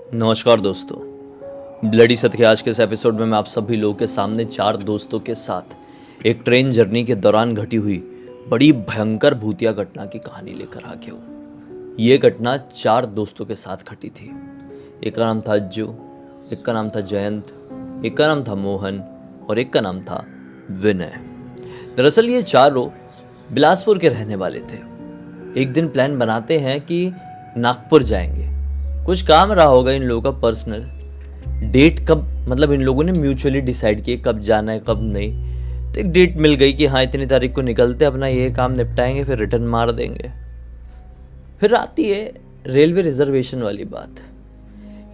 नमस्कार दोस्तों। ब्लडी सत्य के आज के इस एपिसोड में मैं आप सभी लोगों के सामने 4 दोस्तों के साथ एक ट्रेन जर्नी के दौरान घटी हुई बड़ी भयंकर भूतिया घटना की कहानी लेकर आ गया हूँ। ये घटना 4 दोस्तों के साथ घटी थी। एक का नाम था अज्जू, एक का नाम था जयंत, एक का नाम था मोहन और एक का नाम था विनय। दरअसल ये चारों बिलासपुर के रहने वाले थे। एक दिन प्लान बनाते हैं कि नागपुर जाएंगे। कुछ काम रहा होगा इन लोगों का पर्सनल। डेट कब, मतलब इन लोगों ने म्यूचुअली डिसाइड किए कब जाना है कब नहीं। तो एक डेट मिल गई कि हाँ इतनी तारीख को निकलते, अपना ये काम निपटाएंगे फिर रिटर्न मार देंगे। फिर आती है रेलवे रिजर्वेशन वाली बात।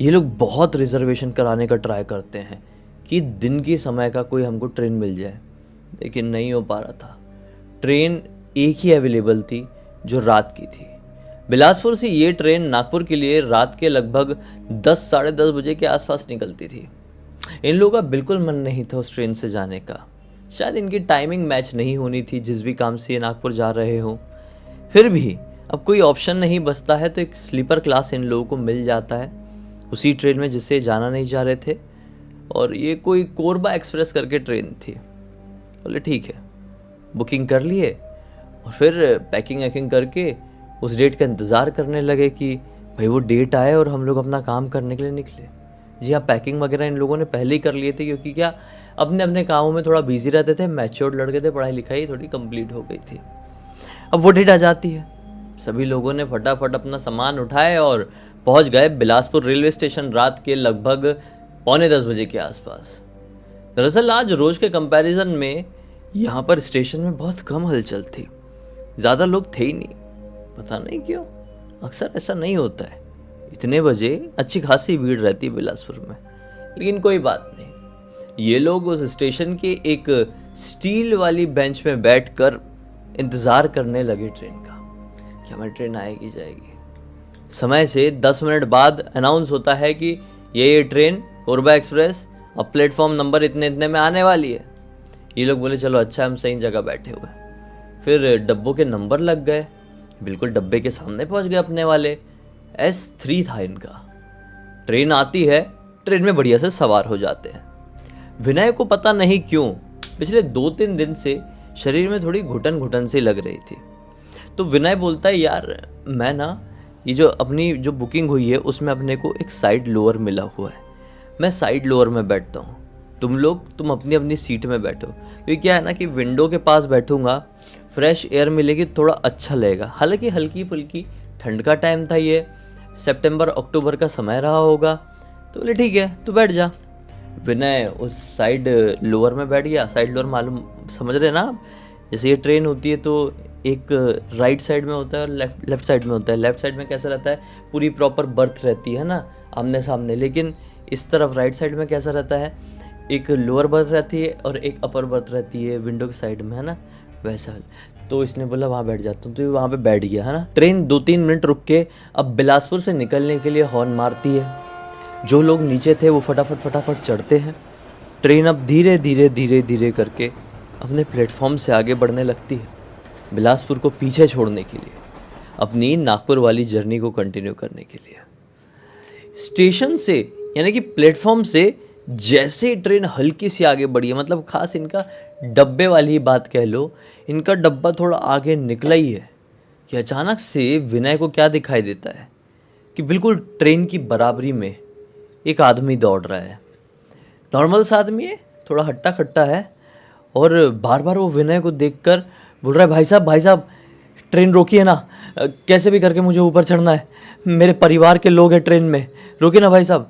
ये लोग बहुत रिजर्वेशन कराने का ट्राई करते हैं कि दिन के समय का कोई हमको ट्रेन मिल जाए, लेकिन नहीं हो पा रहा था। ट्रेन एक ही अवेलेबल थी जो रात की थी। बिलासपुर से ये ट्रेन नागपुर के लिए रात के लगभग 10 साढ़े 10 बजे के आसपास निकलती थी। इन लोगों का बिल्कुल मन नहीं था उस ट्रेन से जाने का। शायद इनकी टाइमिंग मैच नहीं होनी थी जिस भी काम से ये नागपुर जा रहे हो। फिर भी अब कोई ऑप्शन नहीं बचता है तो एक स्लीपर क्लास इन लोगों को मिल जाता है उसी ट्रेन में जिससे जाना नहीं चाह रहे थे। और ये कोई कोरबा एक्सप्रेस करके ट्रेन थी। बोले ठीक है, बुकिंग कर लिए और फिर पैकिंग वैकिंग करके उस डेट का इंतज़ार करने लगे कि भाई वो डेट आए और हम लोग अपना काम करने के लिए निकले। जी हाँ, पैकिंग वगैरह इन लोगों ने पहले ही कर लिए थे क्योंकि क्या अपने अपने कामों में थोड़ा बिजी रहते थे, मैच्योर्ड लड़के थे, पढ़ाई लिखाई थोड़ी कंप्लीट हो गई थी। अब वो डेट आ जाती है, सभी लोगों ने फटाफट अपना सामान उठाए और पहुंच गए बिलासपुर रेलवे स्टेशन रात के लगभग 9:45 बजे के आसपास। दरअसल आज रोज के कंपैरिजन में यहाँ पर स्टेशन में बहुत कम हलचल थी, ज़्यादा लोग थे ही नहीं। पता नहीं क्यों, अक्सर ऐसा नहीं होता है। इतने बजे अच्छी खासी भीड़ रहती है बिलासपुर में, लेकिन कोई बात नहीं। ये लोग उस स्टेशन के एक स्टील वाली बेंच में बैठकर इंतज़ार करने लगे ट्रेन का कि हमारी ट्रेन आएगी जाएगी। समय से 10 मिनट बाद अनाउंस होता है कि ये ट्रेन कोरबा एक्सप्रेस अब प्लेटफॉर्म नंबर इतने इतने में आने वाली है। ये लोग बोले चलो अच्छा हम सही जगह बैठे हुए हैं। फिर डब्बों के नंबर लग गए, बिल्कुल डब्बे के सामने पहुंच गए अपने वाले। S3 था इनका। ट्रेन आती है, ट्रेन में बढ़िया से सवार हो जाते हैं। विनय को पता नहीं क्यों पिछले 2-3 दिन से शरीर में थोड़ी घुटन घुटन सी लग रही थी। तो विनय बोलता है यार मैं ना ये जो अपनी जो बुकिंग हुई है उसमें अपने को एक साइड लोअर मिला हुआ है, मैं साइड लोअर में बैठता हूँ, तुम अपनी अपनी सीट में बैठो। क्योंकि क्या है ना कि विंडो के पास बैठूंगा, फ्रेश एयर मिलेगी, थोड़ा अच्छा लगेगा। हालांकि हल्की फुल्की ठंड का टाइम था, ये सितंबर अक्टूबर का समय रहा होगा। तो बोले ठीक है तू बैठ जा। विनय उस साइड लोअर में बैठ गया। साइड लोअर मालूम समझ रहे ना आप, जैसे ये ट्रेन होती है तो एक राइट साइड में होता है और लेफ्ट साइड में होता है। लेफ्ट साइड में कैसा रहता है, पूरी प्रॉपर बर्थ रहती है ना आमने सामने, लेकिन इस तरफ राइट साइड में कैसा रहता है, एक लोअर बर्थ रहती है और एक अपर बर्थ रहती है विंडो के साइड में, है ना वैसा। तो इसने बोला वहाँ बैठ जाता हूँ, तो वहाँ पे बैठ गया, है ना। ट्रेन 2-3 मिनट रुक के अब बिलासपुर से निकलने के लिए हॉर्न मारती है। जो लोग नीचे थे वो फटाफट चढ़ते हैं। ट्रेन अब धीरे धीरे करके अपने प्लेटफॉर्म से आगे बढ़ने लगती है, बिलासपुर को पीछे छोड़ने के लिए, अपनी नागपुर वाली जर्नी को कंटिन्यू करने के लिए। स्टेशन से यानी कि प्लेटफॉर्म से जैसे ही ट्रेन हल्की सी आगे बढ़ी है, मतलब खास इनका डब्बे वाली ही बात कह लो, इनका डब्बा थोड़ा आगे निकला ही है कि अचानक से विनय को क्या दिखाई देता है कि बिल्कुल ट्रेन की बराबरी में एक आदमी दौड़ रहा है। नॉर्मल सा आदमी है, थोड़ा हट्टा कट्टा है और बार बार वो विनय को देखकर बोल रहा है भाई साहब ट्रेन रोकी है ना, कैसे भी करके मुझे ऊपर चढ़ना है, मेरे परिवार के लोग हैं ट्रेन में, रोके ना भाई साहब।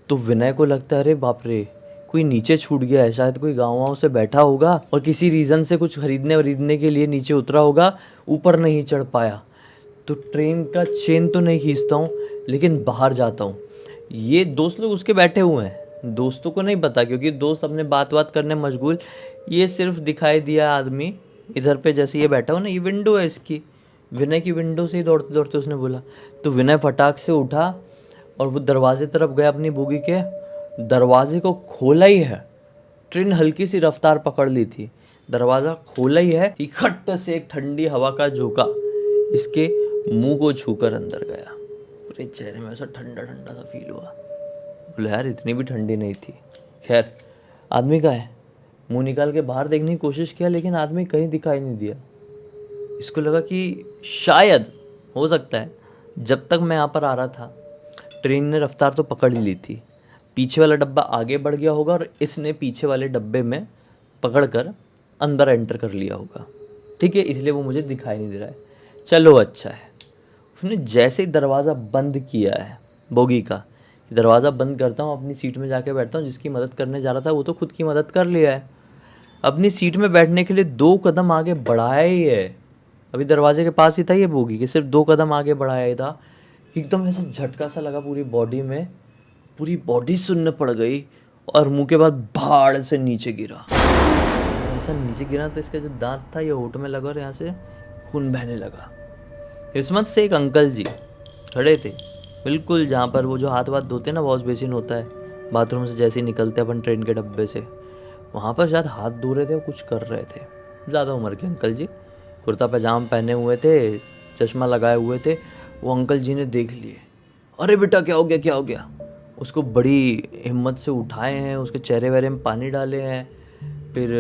तो विनय को लगता है अरे बाप रे, कोई नीचे छूट गया है, शायद कोई गाँव से बैठा होगा और किसी रीज़न से कुछ खरीदने के लिए नीचे उतरा होगा, ऊपर नहीं चढ़ पाया। तो ट्रेन का चेन तो नहीं खींचता हूँ लेकिन बाहर जाता हूँ। ये दोस्त लोग उसके बैठे हुए हैं, दोस्तों को नहीं पता क्योंकि दोस्त अपने बात करने मशगूल। ये सिर्फ दिखाई दिया आदमी इधर पे, जैसे ये बैठा हो ना, ये विंडो है इसकी, विनय की विंडो से ही दौड़ते दौड़ते उसने बोला। तो विनय फटाक से उठा और वो दरवाजे तरफ गया अपनी बोगी के, दरवाजे को खोला ही है। ट्रेन हल्की सी रफ्तार पकड़ ली थी, दरवाज़ा खोला ही है कि खट से एक ठंडी हवा का झोंका इसके मुंह को छूकर अंदर गया। मेरे चेहरे में ऐसा ठंडा ठंडा सा फील हुआ। बोले यार इतनी भी ठंडी नहीं थी। खैर आदमी का है, मुंह निकाल के बाहर देखने की कोशिश किया लेकिन आदमी कहीं दिखाई नहीं दिया। इसको लगा कि शायद हो सकता है जब तक मैं यहाँ पर आ रहा था ट्रेन ने रफ्तार तो पकड़ ही ली थी, पीछे वाला डब्बा आगे बढ़ गया होगा और इसने पीछे वाले डब्बे में पकड़ कर अंदर एंटर कर लिया होगा। ठीक है, इसलिए वो मुझे दिखाई नहीं दे रहा है। चलो अच्छा है। उसने जैसे ही दरवाज़ा बंद किया है बोगी का, दरवाज़ा बंद करता हूँ, अपनी सीट में जाके बैठता हूँ। जिसकी मदद करने जा रहा था वो तो खुद की मदद कर लिया है। अपनी सीट में बैठने के लिए 2 कदम आगे बढ़ाया ही है। अभी दरवाजे के पास ही था ये बोगी कि सिर्फ 2 कदम आगे बढ़ाया ही था। एकदम ऐसा झटका सा लगा पूरी बॉडी में, पूरी बॉडी सुन्न पड़ गई और मुंह के बाद भाड़ से नीचे गिरा। ऐसा नीचे गिरा तो इसका जो दांत था ये होठ में लगा और यहाँ से खून बहने लगा। किस्मत से एक अंकल जी खड़े थे बिल्कुल जहाँ पर वो जो हाथ वाथ धोते ना, वॉश बेसिन होता है बाथरूम से जैसे ही निकलते अपन ट्रेन के डब्बे से, वहाँ पर शायद हाथ धो रहे थे और कुछ कर रहे थे। ज़्यादा उम्र के अंकल जी, कुर्ता पैजामा पहने हुए थे, चश्मा लगाए हुए थे। वो अंकल जी ने देख लिए, अरे बेटा क्या हो गया क्या हो गया। उसको बड़ी हिम्मत से उठाए हैं, उसके चेहरे वेहरे में पानी डाले हैं, फिर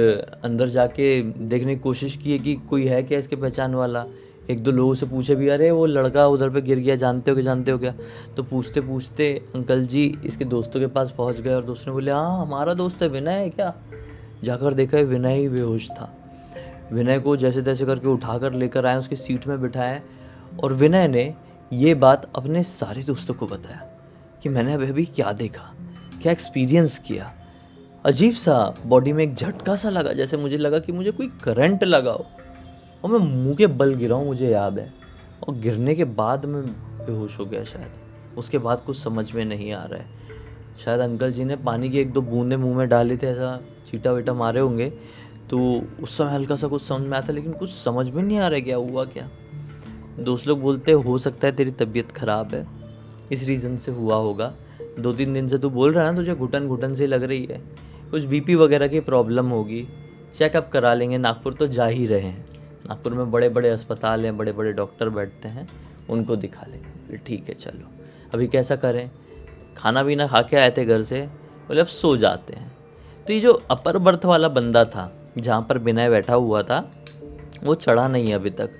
अंदर जाके देखने की कोशिश की है कि कोई है क्या इसके पहचान वाला। 1-2 लोगों से पूछे भी, अरे वो लड़का उधर पे गिर गया जानते हो क्या। तो पूछते पूछते अंकल जी इसके दोस्तों के पास पहुंच गए और दोस्त ने बोले हाँ हमारा दोस्त है विनय है क्या। जाकर देखा विनय ही बेहोश था। विनय को जैसे तैसे करके उठाकर लेकर आए, उसकी सीट में बिठाया और विनय ने ये बात अपने सारे दोस्तों को बताया कि मैंने अभी क्या देखा, क्या एक्सपीरियंस किया। अजीब सा बॉडी में एक झटका सा लगा, जैसे मुझे लगा कि मुझे कोई करंट लगा हो और मैं मुंह के बल गिरा हूँ, मुझे याद है। और गिरने के बाद मैं बेहोश हो गया शायद। उसके बाद कुछ समझ में नहीं आ रहा है। शायद अंकल जी ने पानी की 1-2 बूंदें मुंह में डाली थे, ऐसा चीटा वीटा मारे होंगे, तो उस समय हल्का सा कुछ समझ में आया था लेकिन कुछ समझ में नहीं आ रहा क्या हुआ क्या। दोस्त लोग बोलते हो सकता है तेरी तबीयत ख़राब है, इस रीज़न से हुआ होगा। 2-3 दिन से तू बोल रहा है ना तुझे घुटन घुटन सी लग रही है, कुछ बीपी वगैरह की प्रॉब्लम होगी, चेकअप करा लेंगे। नागपुर तो जा ही रहे हैं, नागपुर में बड़े बड़े अस्पताल हैं, बड़े बड़े डॉक्टर बैठते हैं, उनको दिखा लेंगे। ठीक है चलो अभी कैसा करें, खाना पीना खा के आए थे घर से, बोले अब सो जाते हैं। तो ये जो अपर बर्थ वाला बंदा था जहाँ पर विनय बैठा हुआ था वो चढ़ा नहीं है अभी तक।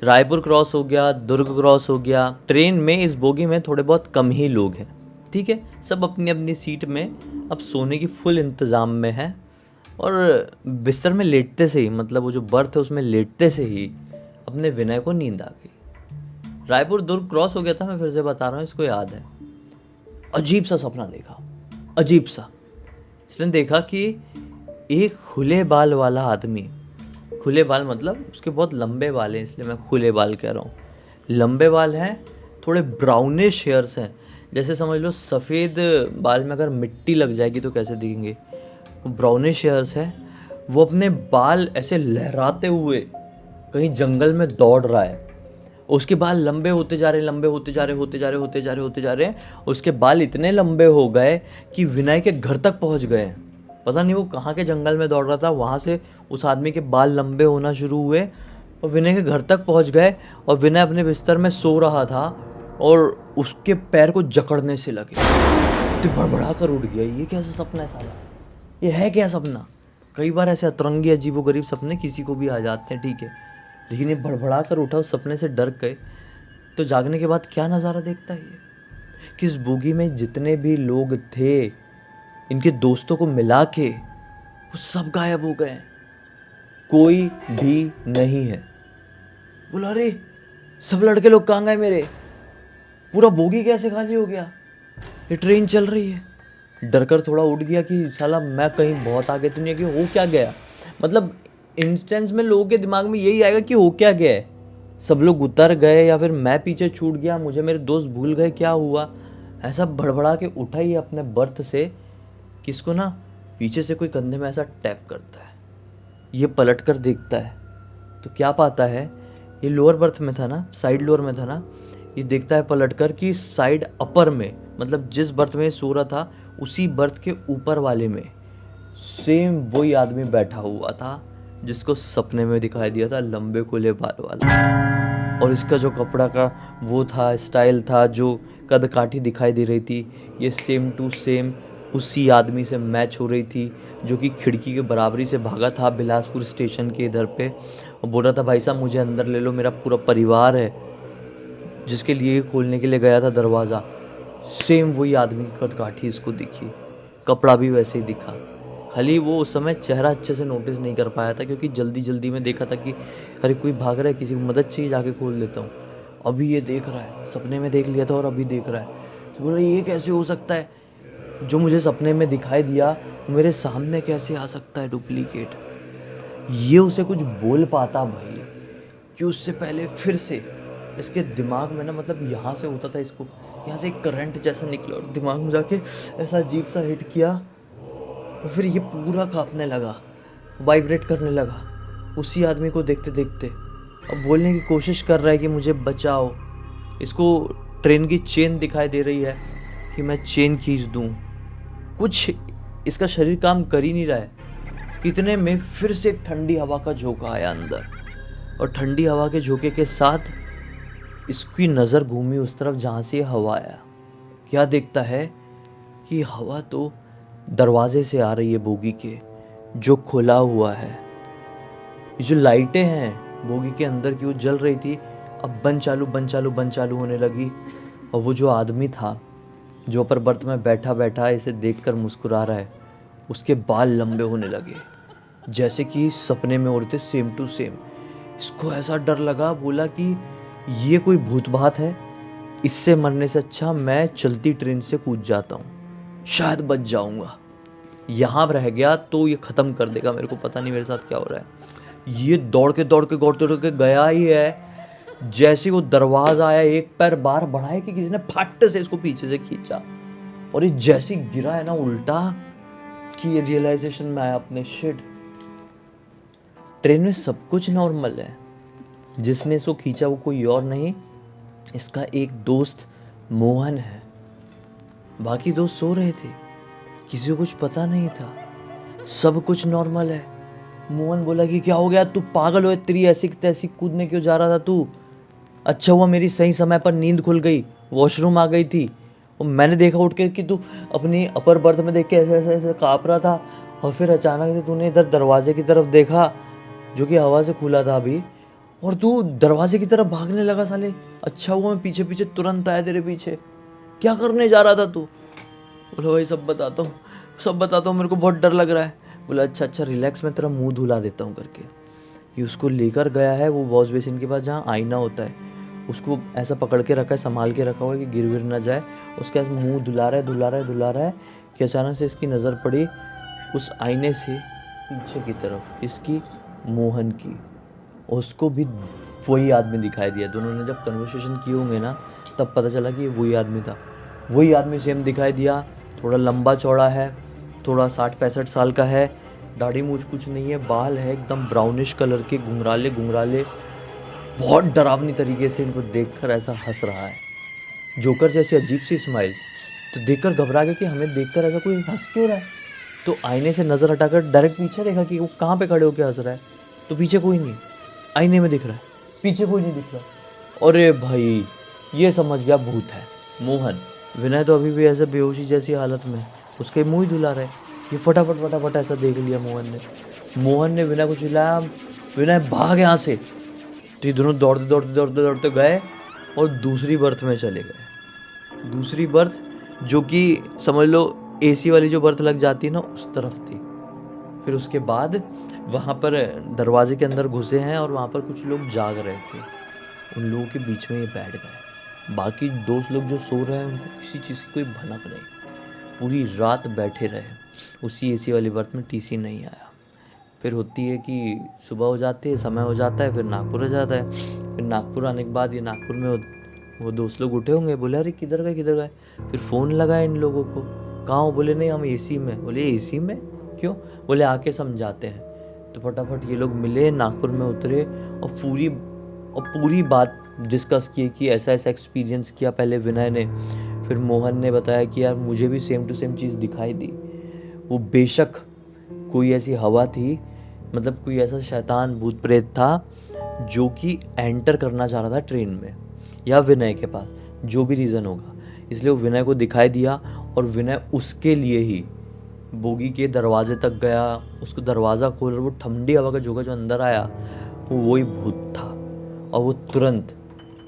रायपुर क्रॉस हो गया, दुर्ग क्रॉस हो गया। ट्रेन में इस बोगी में थोड़े बहुत कम ही लोग हैं, ठीक है, सब अपनी अपनी सीट में अब सोने की फुल इंतज़ाम में है। और बिस्तर में लेटते से ही, मतलब वो जो बर्थ है उसमें लेटते से ही अपने विनय को नींद आ गई। रायपुर दुर्ग क्रॉस हो गया था, मैं फिर से बता रहा हूँ, इसको याद है। अजीब सा सपना देखा, अजीब सा। इसने देखा कि एक खुले बाल वाला आदमी, खुले बाल मतलब उसके बहुत लंबे बाल हैं इसलिए मैं खुले बाल कह रहा हूँ, लंबे बाल हैं, थोड़े ब्राउनिश हेयर्स हैं, जैसे समझ लो सफ़ेद बाल में अगर मिट्टी लग जाएगी तो कैसे दिखेंगे, वो ब्राउनिश हेयर्स है। वो अपने बाल ऐसे लहराते हुए कहीं जंगल में दौड़ रहा है। उसके बाल लंबे होते जा रहे, लंबे होते जा रहे, होते जा रहे। उसके बाल इतने लंबे हो गए कि विनय के घर तक पहुंच गए। पता नहीं वो कहाँ के जंगल में दौड़ रहा था, वहाँ से उस आदमी के बाल लंबे होना शुरू हुए और विनय के घर तक पहुँच गए। और विनय अपने बिस्तर में सो रहा था और उसके पैर को जकड़ने से लगे, तो बड़बड़ा कर उठ गया। ये कैसा सपना है साला, ये है क्या सपना। कई बार ऐसे अतरंगी अजीबोगरीब सपने किसी को भी आ जाते हैं, ठीक है, लेकिन ये बड़बड़ा कर उठा, उस सपने से डर गए। तो जागने के बाद क्या नज़ारा देखता है ये कि इस बोगी में जितने भी लोग थे, इनके दोस्तों को मिला के वो सब गायब हो गए, कोई भी नहीं है। बोला अरे सब लड़के लोग कहाँ गए मेरे, पूरा बोगी कैसे खाली हो गया, ये ट्रेन चल रही है। डर कर थोड़ा उठ गया कि साला मैं कहीं बहुत आगे तो नहीं, कि हो क्या गया। मतलब इंस्टेंस में लोगों के दिमाग में यही आएगा कि हो क्या गया है, सब लोग उतर गए या फिर मैं पीछे छूट गया, मुझे मेरे दोस्त भूल गए, क्या हुआ। ऐसा भड़बड़ा के उठा ही अपने बर्थ से, किसको ना पीछे से कोई कंधे में ऐसा टैप करता है। ये पलट कर देखता है तो क्या पाता है, ये लोअर बर्थ में था ना, साइड लोअर में था ना, ये देखता है पलट कर कि साइड अपर में, मतलब जिस बर्थ में सो रहा था उसी बर्थ के ऊपर वाले में सेम वही आदमी बैठा हुआ था जिसको सपने में दिखाई दिया था, लंबे खुले बाल वाला। और इसका जो कपड़ा का वो था, स्टाइल था, जो कदकाठी दिखाई दे रही थी, ये सेम टू सेम उसी आदमी से मैच हो रही थी जो कि खिड़की के बराबरी से भागा था बिलासपुर स्टेशन के इधर पे, और बोल रहा था भाई साहब मुझे अंदर ले लो, मेरा पूरा परिवार है, जिसके लिए खोलने के लिए गया था दरवाज़ा। सेम वही आदमी की कदकाठी इसको दिखी, कपड़ा भी वैसे ही दिखा। खाली वो उस समय चेहरा अच्छे से नोटिस नहीं कर पाया था क्योंकि जल्दी जल्दी में देखा था कि अरे कोई भाग रहा है, किसी को मदद चाहिए, जाके खोल लेता हूँ। अभी ये देख रहा है, सपने में देख लिया था और अभी देख रहा है, तो बोल रहा ये कैसे हो सकता है, जो मुझे सपने में दिखाई दिया मेरे सामने कैसे आ सकता है डुप्लीकेट। ये उसे कुछ बोल पाता भाई कि उससे पहले फिर से इसके दिमाग में ना, मतलब यहाँ से होता था, इसको यहाँ से एक करंट जैसा निकला और दिमाग में जाके ऐसा अजीब सा हिट किया, और फिर ये पूरा कांपने लगा, वाइब्रेट करने लगा उसी आदमी को देखते देखते। अब बोलने की कोशिश कर रहा है कि मुझे बचाओ, इसको ट्रेन की चेन दिखाई दे रही है कि मैं चेन खींच दूँ, कुछ इसका शरीर काम कर ही नहीं रहा है। कितने में फिर से एक ठंडी हवा का झोंका आया अंदर, और ठंडी हवा के झोंके के साथ इसकी नज़र घूमी उस तरफ जहाँ से ये हवा आया। क्या देखता है कि हवा तो दरवाजे से आ रही है बोगी के, जो खुला हुआ है। ये जो लाइटें हैं बोगी के अंदर की वो जल रही थी, अब बंद चालू बंद चालू बंद चालू होने लगी, और वो जो आदमी था जो अपर बर्थ में बैठा बैठा इसे देखकर मुस्कुरा रहा है, उसके बाल लंबे होने लगे जैसे कि सपने में हो रहे थे, सेम टू सेम। इसको ऐसा डर लगा, बोला कि ये कोई भूत बात है, इससे मरने से अच्छा मैं चलती ट्रेन से कूद जाता हूँ, शायद बच जाऊंगा। यहाँ रह गया तो ये ख़त्म कर देगा मेरे को, पता नहीं मेरे साथ क्या हो रहा है। ये दौड़ के गया ही है। जैसे वो दरवाज़ा आया, एक पैर बाहर बढ़ाया कि किसी ने फट से इसको पीछे से खींचा, और ये जैसे गिरा है ना उल्टा, कि ये रियलाइजेशन में आया अपने शिट, ट्रेन में सब कुछ नॉर्मल है। जिसने इसको खींचा वो कोई और नहीं, इसका एक दोस्त मोहन है। बाकी दोस्त सो रहे थे, किसी को कुछ पता नहीं था, सब कुछ नॉर्मल है। मोहन बोला कि क्या हो गया, तू पागल हो, तेरी ऐसी तैसी कूदने क्यों जा रहा था तू? अच्छा हुआ मेरी सही समय पर नींद खुल गई, वॉशरूम आ गई थी, और मैंने देखा उठ के कि तू अपनी अपर बर्थ में देख के ऐसे ऐसे ऐसे काँप रहा था, और फिर अचानक से तूने इधर दरवाजे की तरफ देखा जो कि हवा से खुला था अभी, और तू दरवाजे की तरफ भागने लगा साले। अच्छा हुआ मैं पीछे पीछे तुरंत आया तेरे पीछे, क्या करने जा रहा था तू? बोला भाई सब बताता हूँ, मेरे को बहुत डर लग रहा है। बोला अच्छा अच्छा रिलैक्स, मैं तेरा मुंह धुला देता हूँ करके। ये उसको लेकर गया है वो वॉश बेसिन के पास जहाँ आईना होता है, उसको ऐसा पकड़ के रखा है, संभाल के रखा हुआ है कि गिर विर ना जाए। उसके ऐसे मुँह धुला रहा है कि अचानक से इसकी नज़र पड़ी उस आईने से पीछे की तरफ, इसकी मोहन की। उसको भी वही आदमी दिखाई दिया। दोनों ने जब कन्वर्सेशन किए होंगे ना, तब पता चला कि ये वही आदमी था। वही आदमी सेम दिखाई दिया, थोड़ा लंबा चौड़ा है, थोड़ा 60-65 साल का है, दाढ़ी मूछ कुछ नहीं है, बाल है एकदम ब्राउनिश कलर के, घुंघराले घुंघराले, बहुत डरावनी तरीके से इनको देखकर ऐसा हंस रहा है, जोकर जैसी अजीब सी स्माइल। तो देखकर घबरा गया कि हमें देखकर ऐसा कोई हंस क्यों रहा है। तो आईने से नज़र हटाकर डायरेक्ट पीछे देखा कि वो कहाँ पे खड़े होकर हंस रहा है, तो पीछे कोई नहीं, आईने में दिख रहा है, पीछे कोई नहीं दिख रहा। अरे भाई ये समझ गया भूत है मोहन। विनय तो अभी भी ऐसे बेहोशी जैसी हालत में, उसके मुंह ही धुला रहे। ये फटाफट ऐसा देख लिया मोहन ने विनय को चिल्लाया, विनय भाग यहाँ से। तो ये दोनों दौड़ते गए और दूसरी बर्थ में चले गए। दूसरी बर्थ जो कि समझ लो एसी वाली जो बर्थ लग जाती है ना, उस तरफ थी। फिर उसके बाद वहाँ पर दरवाजे के अंदर घुसे हैं और वहाँ पर कुछ लोग जाग रहे थे, उन लोगों के बीच में ये बैठ गए। बाकी दोस्त लोग जो सो रहे हैं उनको किसी चीज़ की कोई भनक नहीं, पूरी रात बैठे रहे उसी एसी वाली बर्थ में। टीसी नहीं आया। फिर होती है कि सुबह हो जाती है, समय हो जाता है, फिर नागपुर आ जाता है। फिर नागपुर आने के बाद ये नागपुर में वो दोस्त लोग उठे होंगे, बोले अरे किधर गए। फिर फ़ोन लगाया इन लोगों को, कहाँ हो? बोले नहीं हम एसी में। बोले एसी में क्यों? बोले आके समझाते हैं। तो फटाफट ये लोग मिले, नागपुर में उतरे और पूरी बात डिस्कस की कि ऐसा एक्सपीरियंस किया पहले विनय ने। फिर मोहन ने बताया कि यार मुझे भी सेम टू सेम चीज़ दिखाई दी। वो बेशक कोई ऐसी हवा थी, मतलब कोई ऐसा शैतान भूत प्रेत था जो कि एंटर करना चाह रहा था ट्रेन में या विनय के पास, जो भी रीज़न होगा, इसलिए वो विनय को दिखाई दिया और विनय उसके लिए ही बोगी के दरवाजे तक गया, उसको दरवाज़ा खोल, वो ठंडी हवा का झोंका जो अंदर आया वो वही भूत था और वो तुरंत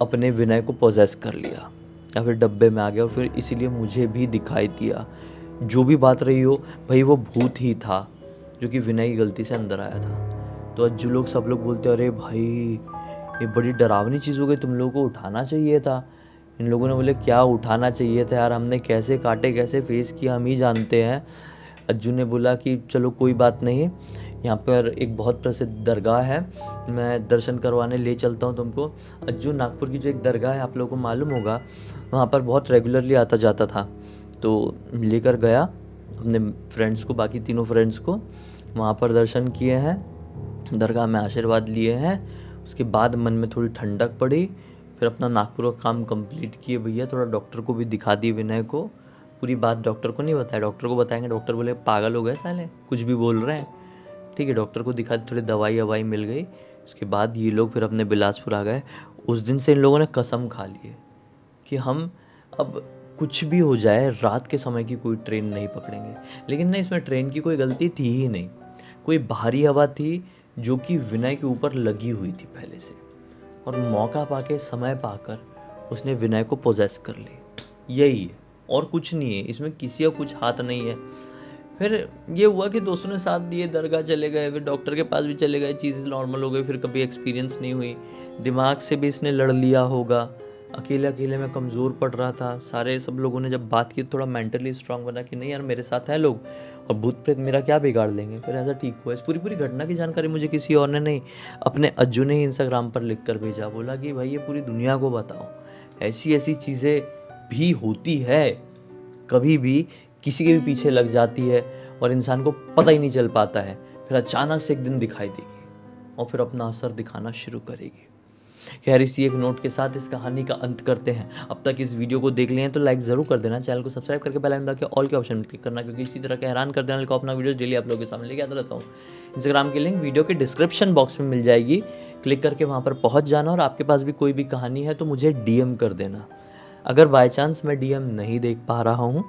अपने विनय को पोजेस कर लिया या फिर डब्बे में आ गया और फिर इसीलिए मुझे भी दिखाई दिया। जो भी बात रही हो भाई, वो भूत ही था जो कि विनय की गलती से अंदर आया था। तो जो लोग सब लोग बोलते अरे भाई ये बड़ी डरावनी चीज़ हो गई, तुम लोगों को उठाना चाहिए था। इन लोगों ने बोले क्या उठाना चाहिए था यार, हमने कैसे काटे कैसे फेस किया हम ही जानते हैं। अज्जू ने बोला कि चलो कोई बात नहीं, यहाँ पर एक बहुत प्रसिद्ध दरगाह है, मैं दर्शन करवाने ले चलता हूँ तुमको। अज्जू नागपुर की जो एक दरगाह है आप लोगों को मालूम होगा, वहाँ पर बहुत रेगुलरली आता जाता था। तो लेकर गया अपने फ्रेंड्स को, बाकी तीनों फ्रेंड्स को, वहाँ पर दर्शन किए हैं, दरगाह में आशीर्वाद लिए हैं। उसके बाद मन में थोड़ी ठंडक पड़ी, फिर अपना नागपुर का काम कंप्लीट किए भैया। थोड़ा डॉक्टर को भी दिखा दिए विनय को, पूरी बात डॉक्टर को नहीं बताया, डॉक्टर को बताएंगे डॉक्टर बोले पागल हो गए साले कुछ भी बोल रहे हैं। ठीक है, डॉक्टर को दिखा दी, थोड़ी दवाई मिल गई। उसके बाद ये लोग फिर अपने बिलासपुर आ गए। उस दिन से इन लोगों ने कसम खा ली है कि हम अब कुछ भी हो जाए रात के समय की कोई ट्रेन नहीं पकड़ेंगे। लेकिन ना, इसमें ट्रेन की कोई गलती थी ही नहीं, कोई बाहरी हवा थी जो कि विनय के ऊपर लगी हुई थी पहले से, और मौका पाके समय पाकर उसने विनय को पोजेस कर ली। यही है और कुछ नहीं है इसमें, किसी का कुछ हाथ नहीं है। फिर ये हुआ कि दोस्तों ने साथ दिए, दरगाह चले गए, फिर डॉक्टर के पास भी चले गए, चीज़ें नॉर्मल हो गई। फिर कभी एक्सपीरियंस नहीं हुई, दिमाग से भी इसने लड़ लिया होगा। अकेले अकेले में कमज़ोर पड़ रहा था। सारे सब लोगों ने जब बात की थोड़ा मेंटली स्ट्रांग बना कि नहीं यार मेरे साथ है लोग और भूत प्रेत मेरा क्या बिगाड़ लेंगे। फिर ऐसा ठीक हुआ। इस पूरी घटना की जानकारी मुझे किसी और ने नहीं, अपने अज्जू ने ही इंस्टाग्राम पर लिख कर भेजा। बोला कि भाई ये पूरी दुनिया को बताओ, ऐसी ऐसी चीज़ें भी होती है, कभी भी किसी के भी पीछे लग जाती है और इंसान को पता ही नहीं चल पाता है, फिर अचानक से एक दिन दिखाई देगी और फिर अपना असर दिखाना शुरू करेगी। खैर, इसी एक नोट के साथ इस कहानी का अंत करते हैं। अब तक इस वीडियो को देख लिए हैं तो लाइक ज़रूर कर देना, चैनल को सब्सक्राइब करके बेल आइकन दबा के ऑल के ऑप्शन में क्लिक करना, क्योंकि इसी तरह के हैरान कर देने वाले को अपना वीडियो डेली आप लोगों के सामने लेके आता रहता हूँ। इंस्टाग्राम की लिंक वीडियो के डिस्क्रिप्शन बॉक्स में मिल जाएगी, क्लिक करके वहाँ पर पहुँच जाना। और आपके पास भी कोई भी कहानी है तो मुझे DM कर देना। अगर बाय चांस मैं DM नहीं देख पा रहा हूँ,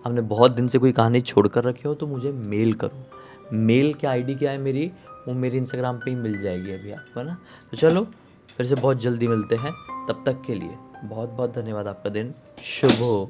आपने बहुत दिन से कोई कहानी छोड़ कर रखे हो, तो मुझे मेल करो। मेल क्या ID क्या है मेरी, वो मेरी इंस्टाग्राम पे ही मिल जाएगी अभी आपको, है ना। तो चलो फिर से बहुत जल्दी मिलते हैं, तब तक के लिए बहुत बहुत धन्यवाद। आपका दिन शुभ हो।